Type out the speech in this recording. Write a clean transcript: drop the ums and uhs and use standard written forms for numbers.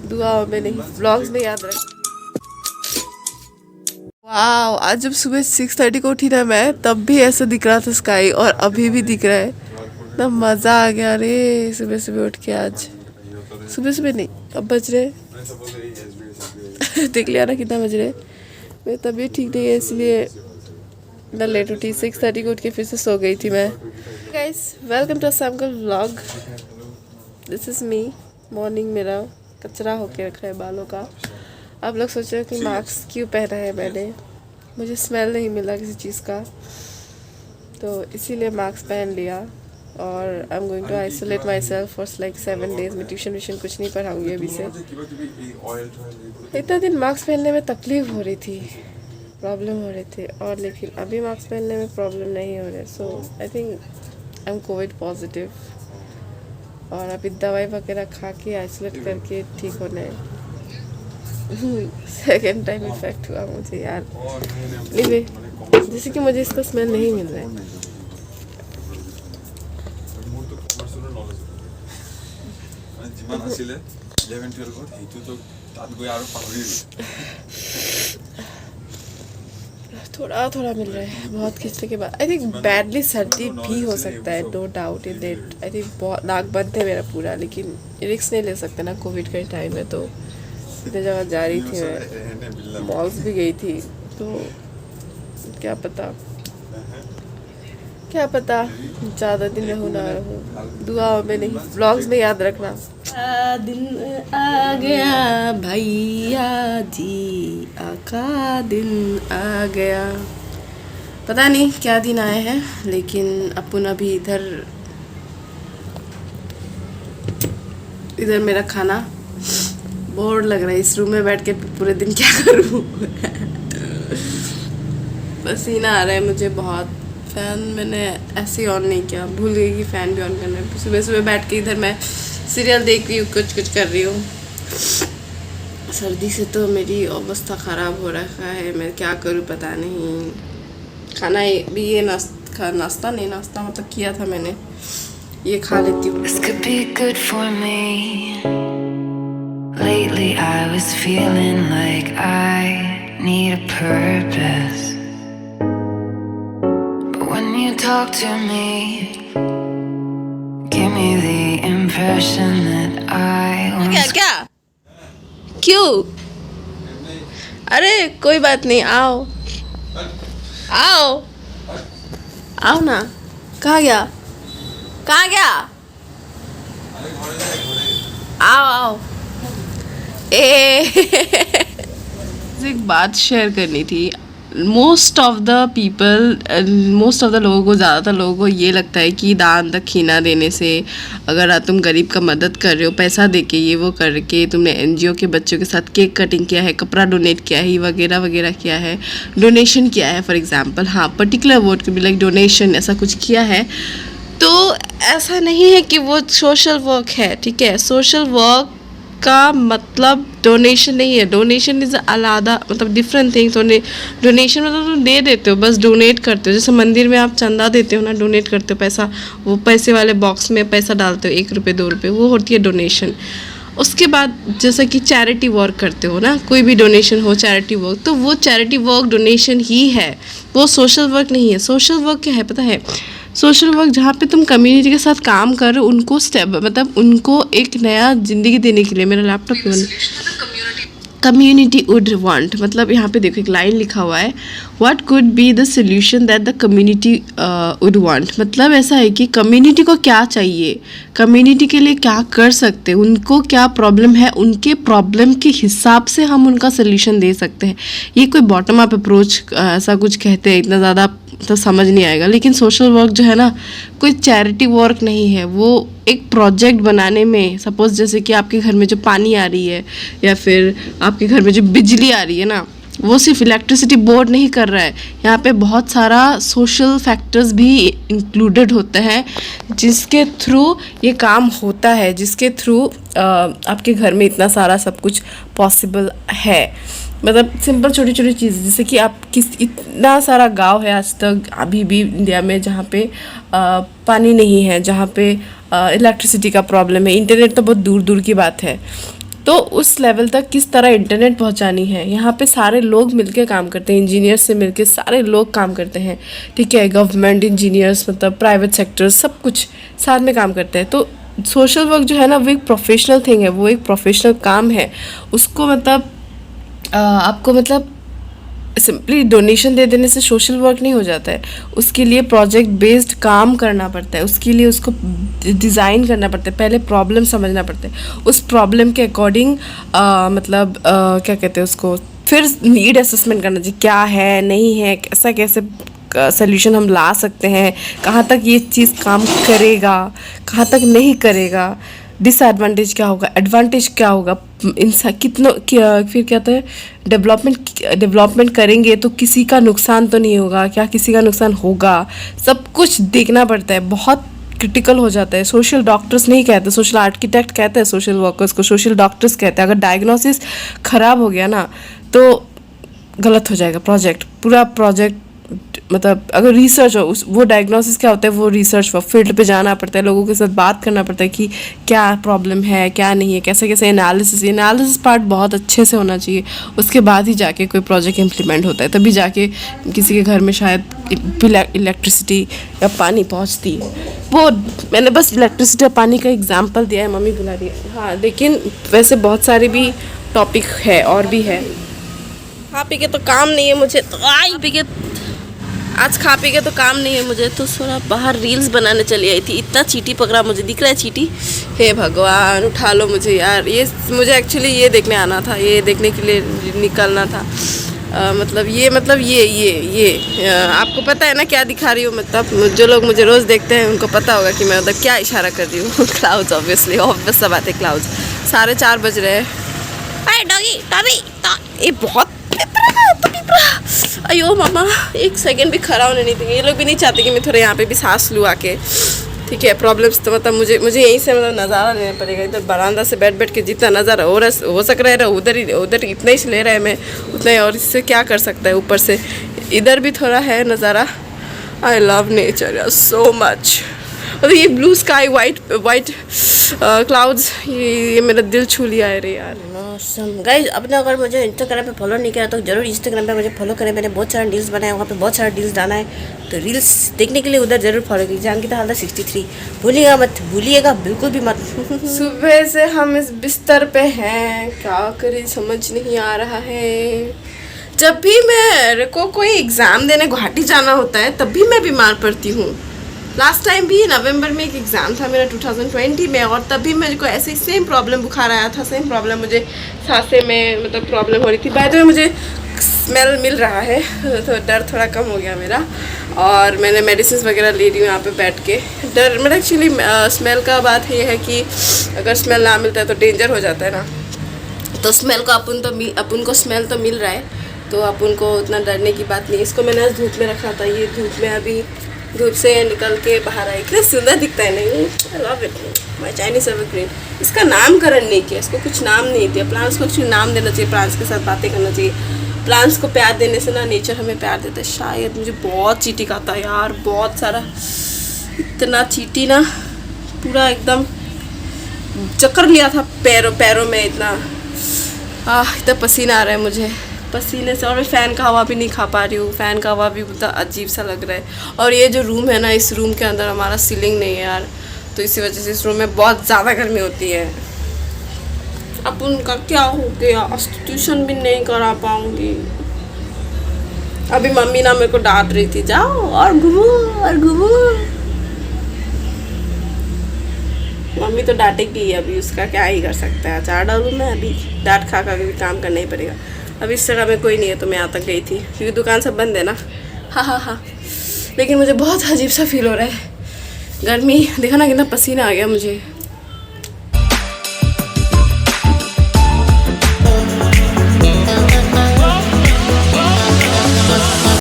दुआओं में नहीं, व्लॉग्स में याद रख। वाह, आज जब सुबह 6:30 को उठी ना मैं, तब भी ऐसा दिख रहा था स्काई, और अभी भी दिख रहा है। ना मज़ा आ गया रे सुबह सुबह उठ के। आज सुबह सुबह नहीं, अब बज रहे देख लिया ना कितना बज रहे। मेरी तबीयत ठीक नहीं है इसलिए मैं लेट उठी। 6:30 को उठ के फिर से सो गई थी मैं। गाइस, वेलकम टू सैमकल vlog. This is me. Morning मेरा कचरा होके रखा है बालों का। आप लोग सोच रहे हो कि मास्क क्यों पहना है मैंने। मुझे स्मेल नहीं मिला किसी चीज़ का, तो इसीलिए मास्क पहन लिया। और I am going to isolate myself for like 7 days। मैं ट्यूशन व्यूशन कुछ नहीं पढ़ाऊँगी अभी से। इतना दिन मास्क पहनने में तकलीफ़ हो रही थी, प्रॉब्लम हो रहे थे, और लेकिन अभी मास्क पहनने में प्रॉब्लम नहीं हो रहे। So I think I am covid positive, और अभी दवाई वगैरह खा के आइसोलेट करके ठीक होना है। सेकेंड टाइम इफेक्ट हुआ मुझे यार। anyway, जैसे कि मुझे इसका स्मेल नहीं मिल रहा है। थोड़ा थोड़ा मिल रहा है बहुत खींचने के बाद। आई थिंक बैडली सर्दी भी हो सकता है, no doubt in that. I think बहुत नाक बंद है मेरा पूरा, लेकिन रिस्क नहीं ले सकते ना, कोविड का टाइम है। तो इतने जगह जा रही थी मैं, मॉल्स भी गई थी, तो क्या पता ज़्यादा दिन रहूँ ना रहूँ। दुआओं में नहीं, व्लॉग्स में याद रखना। दिन आ गया भैया जी, आका दिन आ गया। पता नहीं क्या दिन आए हैं, लेकिन अपन अभी इधर मेरा खाना बोर लग रहा है। इस रूम में बैठ के पूरे दिन क्या करूँ। पसीना आ रहा है मुझे बहुत। फ़ैन मैंने ऐसे ही ऑन नहीं किया, भूल गई कि फ़ैन भी ऑन करना है। सुबह सुबह बैठ के इधर मैं सीरियल देख रही हूँ, कुछ कर रही हूँ। सर्दी से तो मेरी अवस्था ख़राब हो रखा है। मैं क्या करूँ पता नहीं। खाना भी ये नाश्ता मतलब किया था मैंने, ये खा लेती हूँ। Lately I was feeling like I need a purpose, but when you talk to me, give me the impression that I was... क्या क्यों? अरे कोई बात नहीं, आओ ना। कहाँ गया? आओ एक बात शेयर करनी थी। मोस्ट ऑफ द लोगों को, ज़्यादातर लोगों को ये लगता है कि दान दक्षिणा देने से, अगर तुम गरीब का मदद कर रहे हो, पैसा दे के, ये वो करके, तुमने NGO के बच्चों के साथ केक कटिंग किया है, कपड़ा डोनेट किया है, वगैरह वगैरह किया है, डोनेशन किया है फॉर एग्जांपल, हाँ पर्टिकुलर वर्ड के भी लाइक डोनेशन, ऐसा कुछ किया है, तो ऐसा नहीं है कि वो सोशल वर्क है। ठीक है, सोशल वर्क का मतलब डोनेशन नहीं है। डोनेशन इज़ अलादा, मतलब डिफरेंट थिंग्स। डोनेशन मतलब तुम दे देते हो, बस डोनेट करते हो। जैसे मंदिर में आप चंदा देते हो ना, डोनेट करते हो पैसा, वो पैसे वाले बॉक्स में पैसा डालते हो, 1 रुपये 2 रुपये, वो होती है डोनेशन। उसके बाद जैसा कि चैरिटी वर्क करते हो ना, कोई भी डोनेशन हो, चैरिटी वर्क, तो वो चैरिटी वर्क डोनेशन ही है, वो सोशल वर्क नहीं है। सोशल वर्क क्या है पता है? सोशल वर्क जहाँ पे तुम कम्युनिटी के साथ काम कर रहे हो, उनको मतलब उनको एक नया ज़िंदगी देने के लिए। मेरा लैपटॉप कम्युनिटी वुड वांट, मतलब यहाँ पे देखो एक लाइन लिखा हुआ है, what could be the solution that the community would want. मतलब ऐसा है कि कम्युनिटी को क्या चाहिए, कम्युनिटी के लिए क्या कर सकते हैं, उनको क्या प्रॉब्लम है, उनके प्रॉब्लम के हिसाब से हम उनका सोल्यूशन दे सकते हैं। ये कोई बॉटम अप अप्रोच ऐसा कुछ कहते हैं, इतना ज़्यादा तो समझ नहीं आएगा। लेकिन सोशल वर्क जो है ना, कोई चैरिटी वर्क नहीं है, वो एक प्रोजेक्ट बनाने में। सपोज़ जैसे कि आपके घर में जो पानी आ रही है, या फिर आपके घर में जो बिजली आ रही है ना, वो सिर्फ इलेक्ट्रिसिटी बोर्ड नहीं कर रहा है, यहाँ पे बहुत सारा सोशल फैक्टर्स भी इंक्लूडेड होते हैं, जिसके थ्रू ये काम होता है, जिसके थ्रू आपके घर में इतना सारा सब कुछ पॉसिबल है। मतलब सिंपल छोटी छोटी चीज़, जैसे कि आप इतना सारा गांव है आज तक अभी भी इंडिया में जहाँ पे पानी नहीं है, जहाँ पे इलेक्ट्रिसिटी का प्रॉब्लम है, इंटरनेट तो बहुत दूर दूर की बात है। तो उस लेवल तक किस तरह इंटरनेट पहुंचानी है, यहाँ पे सारे लोग मिलके काम करते हैं, इंजीनियर से मिलके सारे लोग काम करते हैं, ठीक है, गवर्नमेंट इंजीनियर्स मतलब प्राइवेट सेक्टर सब कुछ साथ में काम करते हैं। तो सोशल वर्क जो है ना वो एक प्रोफेशनल थिंग है, वो एक प्रोफेशनल काम है। उसको मतलब आपको मतलब सिंपली डोनेशन दे देने से सोशल वर्क नहीं हो जाता है, उसके लिए प्रोजेक्ट बेस्ड काम करना पड़ता है, उसके लिए उसको डिज़ाइन करना पड़ता है, पहले प्रॉब्लम समझना पड़ता है, उस प्रॉब्लम के अकॉर्डिंग मतलब क्या कहते हैं उसको, फिर नीड असेसमेंट करना चाहिए, क्या है नहीं है, कैसा कैसे सोल्यूशन हम ला सकते हैं, कहाँ तक ये चीज़ काम करेगा, कहाँ तक नहीं करेगा, डिसएडवांटेज क्या होगा, एडवांटेज क्या होगा, इंसान कितना फिर क्या होता है, डेवलपमेंट करेंगे तो किसी का नुकसान तो नहीं होगा क्या, किसी का नुकसान होगा, सब कुछ देखना पड़ता है, बहुत क्रिटिकल हो जाता है। सोशल डॉक्टर्स नहीं कहते, सोशल आर्किटेक्ट कहते हैं सोशल वर्कर्स को, सोशल डॉक्टर्स कहते हैं। अगर डायग्नोसिस ख़राब हो गया ना तो गलत हो जाएगा प्रोजेक्ट, पूरा प्रोजेक्ट। मतलब अगर रिसर्च हो, उस वो डायग्नोसिस क्या होता है, वो रिसर्च वो फील्ड पे जाना पड़ता है, लोगों के साथ बात करना पड़ता है कि क्या प्रॉब्लम है क्या नहीं है, कैसे कैसे एनालिसिस पार्ट बहुत अच्छे से होना चाहिए, उसके बाद ही जाके कोई प्रोजेक्ट इम्प्लीमेंट होता है, तभी जाके किसी के घर में शायद इलेक्ट्रिसिटी या पानी पहुंचती है। वो मैंने बस इलेक्ट्रिसिटी और पानी का एग्जाम्पल दिया है, मम्मी बुला रही है। हाँ, लेकिन वैसे बहुत सारे भी टॉपिक है और भी है। खा पी के तो काम नहीं है मुझे, तो आज खा पी के तो काम नहीं है मुझे, तो थोड़ा बाहर रील्स बनाने चली आई थी। इतना चींटी पकड़ा, मुझे दिख रहा है चींटी, हे भगवान उठा लो मुझे यार। ये मुझे एक्चुअली ये देखने आना था, ये देखने के लिए निकलना था। मतलब ये आपको पता है ना क्या दिखा रही हूँ, मतलब जो लोग मुझे रोज़ देखते हैं उनको पता होगा कि मैं उधर क्या इशारा कर रही हूँ। क्लाउड्स, ऑब्वियसली ऑब्वियस सब आते क्लाउड्स। 4:30 बज रहे हैं। ये बहुत अयो मामा, एक सेकंड भी खड़ा होने नहीं देंगे ये लोग, भी नहीं चाहते कि मैं थोड़ा यहाँ पे भी सांस लूँ आके, ठीक है। प्रॉब्लम्स तो मतलब मुझे यहीं से मतलब नज़ारा लेना पड़ेगा, इधर बरामदा से बैठ के जितना नज़ारा हो सक रहा है उधर इतना ही ले रहा है मैं उतना ही, और इससे क्या कर सकता है। ऊपर से इधर भी थोड़ा है नज़ारा। I love nature so much. और ये ब्लू स्काई वाइट क्लाउड्स, ये मेरा दिल छू लिया है रे यार। गाइस, आपने अगर मुझे इंस्टाग्राम पे फॉलो नहीं किया तो जरूर इंस्टाग्राम पे मुझे फॉलो करें। मैंने बहुत सारा रील्स बनाए, वहाँ पे बहुत सारा रील्स डाला है, तो रील्स देखने के लिए उधर जरूर फॉलो कीजिए। जानकी तो हालत 63 भूलिएगा बिल्कुल भी मत। सुबह से हम इस बिस्तर पे हैं, क्या करें समझ नहीं आ रहा है। जब भी मेरे को कोई एग्ज़ाम देने गुवाहाटी जाना होता है तब भी मैं बीमार पड़ती हूँ। लास्ट टाइम भी नवंबर में एक एग्ज़ाम था मेरा 2020 में, और तभी मेरे को ऐसे ही सेम प्रॉब्लम, बुखार आया था, सेम प्रॉब्लम, मुझे सांसें में मतलब प्रॉब्लम हो रही थी। बाय द वे मुझे स्मेल मिल रहा है, तो डर थोड़ा कम हो गया मेरा, और मैंने मेडिसिन वगैरह ले रही हूँ यहाँ पे बैठ के। डर मेरा एक्चुअली स्मेल का बात ये है कि अगर स्मेल ना मिलता है तो डेंजर हो जाता है ना, तो स्मेल को अपन को स्मेल तो मिल रहा है, तो अपन को उतना डरने की बात नहीं। इसको मैंने आज धूप में रखा था, ये धूप में अभी धूप से निकल के बाहर आई, कितना सुंदर दिखता है नहीं। I love it, my Chinese evergreen. इसका नामकरण नहीं किया, इसको कुछ नाम नहीं दिया। प्लांट्स को कुछ नाम देना चाहिए, प्लांट्स के साथ बातें करना चाहिए। प्लांट्स को प्यार देने से ना नेचर हमें प्यार देता है शायद। मुझे बहुत चींटी खाता है यार, बहुत सारा, इतना चींटी ना, पूरा एकदम चक्कर लिया था पैरों में, इतना पसीना आ रहा है मुझे पसीने से, और मैं फ़ैन का हवा भी नहीं खा पा रही हूँ। फ़ैन का हवा भी बहुत अजीब सा लग रहा है। और ये जो रूम है ना, इस रूम के अंदर हमारा सीलिंग नहीं है यार, तो इसी वजह से इस रूम में बहुत ज़्यादा गर्मी होती है। अब उनका क्या हो गया, ट्यूशन भी नहीं करा पाऊँगी। अभी मम्मी ना मेरे को डांट रही थी, जाओ और घूमो। मम्मी तो डांटेगी, अभी उसका क्या ही कर सकता है। अचार डालूँ मैं, अभी डांट खा भी काम करना ही पड़ेगा। अभी इस जगह में कोई नहीं है तो मैं यहाँ तक गई थी, क्योंकि दुकान सब बंद है ना। हाँ, लेकिन मुझे बहुत अजीब सा फील हो रहा है। गर्मी देखा ना, कितना पसीना आ गया मुझे।